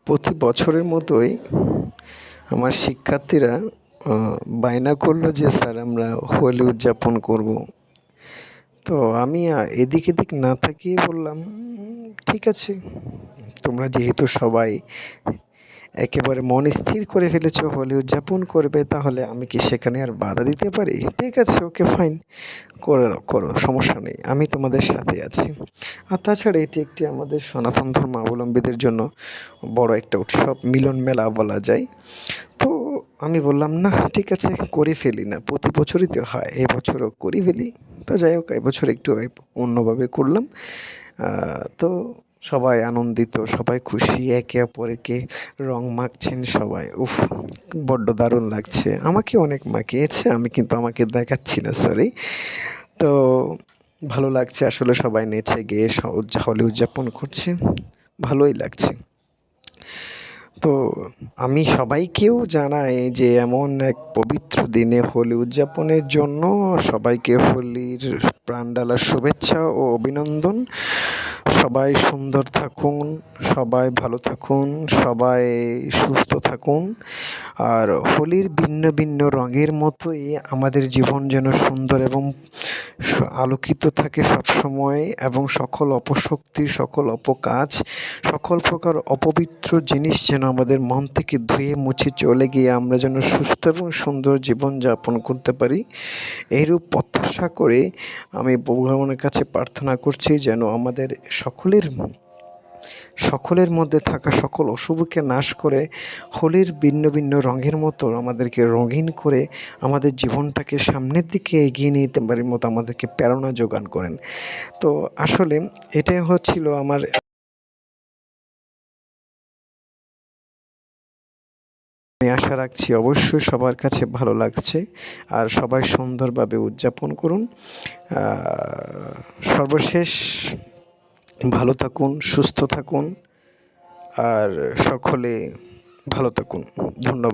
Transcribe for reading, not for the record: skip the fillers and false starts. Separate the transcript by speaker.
Speaker 1: প্রতি বছরের মতোই আমার শিক্ষার্থীরা বায়না করলো যে স্যার আমরা হোলি উদযাপন করব। তো আমি এদিক এদিক না তাকিয়ে বললাম, ঠিক আছে, তোমরা যেহেতু সবাই একেবারে মন স্থির করে ফেলেছো হোলি উদযাপন করবে, তাহলে আমি কি সেখানে আর বাধা দিতে পারি? ঠিক আছে, ওকে ফাইন, করো করো, সমস্যা নেই, আমি তোমাদের সাথে আছি। আর তাছাড়া এটি একটি আমাদের সনাতন ধর্মাবলম্বীদের জন্য বড় একটা উৎসব, মিলন মেলা বলা যায়। তো আমি বললাম, না ঠিক আছে, করে ফেলি না, প্রতি বছরই তো হয়, এবছরও করে ফেলি। তো যাই হোক, এবছর একটু অন্যভাবে করলাম। তো সবাই আনন্দিত, সবাই খুশি, একে অপরকে রং মাখছেন সবাই। উফ, বড্ড দারুণ লাগছে। আমাকে অনেক মাখিয়েছে, আমি কিন্তু আমাকে দেখাচ্ছি না, সরি। তো ভালো লাগছে আসলে, সবাই নেচে গেয়ে হোলি উদযাপন করছে, ভালোই লাগছে। তো আমি সবাইকেও জানাই যে এমন এক পবিত্র দিনে হোলি উদযাপনের জন্য সবাইকে হোলির প্রাণঢালা শুভেচ্ছা ও অভিনন্দন। সবাই সুন্দর থাকুন, সবাই ভালো থাকুন, সবাই সুস্থ থাকুন। আর হোলির ভিন্ন ভিন্ন রঙের মতোই আমাদের জীবন যেন সুন্দর এবং আলোকিত থাকে সবসময়, এবং সকল অপশক্তি, সকল অপকাজ, সকল প্রকার অপবিত্র জিনিস যেন আমাদের মন থেকে ধুয়ে মুছে চলে গিয়ে আমরা যেন সুস্থ এবং সুন্দর জীবনযাপন করতে পারি। এইরূপ প্রত্যাশা করে আমি ভগবানের কাছে প্রার্থনা করছি যেন আমাদের সকলের মধ্যে থাকা সকল অশুভকে নাশ করে হোলির ভিন্ন ভিন্ন রঙের মতো আমাদেরকে রঙিন করে আমাদের জীবনটাকে সামনের দিকে এগিয়ে নিতে পারি মতো আমাদেরকে প্রেরণা যোগান করেন। তো আসলে এটাই হচ্ছিল আমার। আমি আশা রাখছি অবশ্যই সবার কাছে ভালো লাগছে, আর সবাই সুন্দরভাবে উদযাপন করুন। সর্বশেষ ভালো থাকুন, সুস্থ থাকুন, আর সকলে ভালো থাকুন। ধন্যবাদ।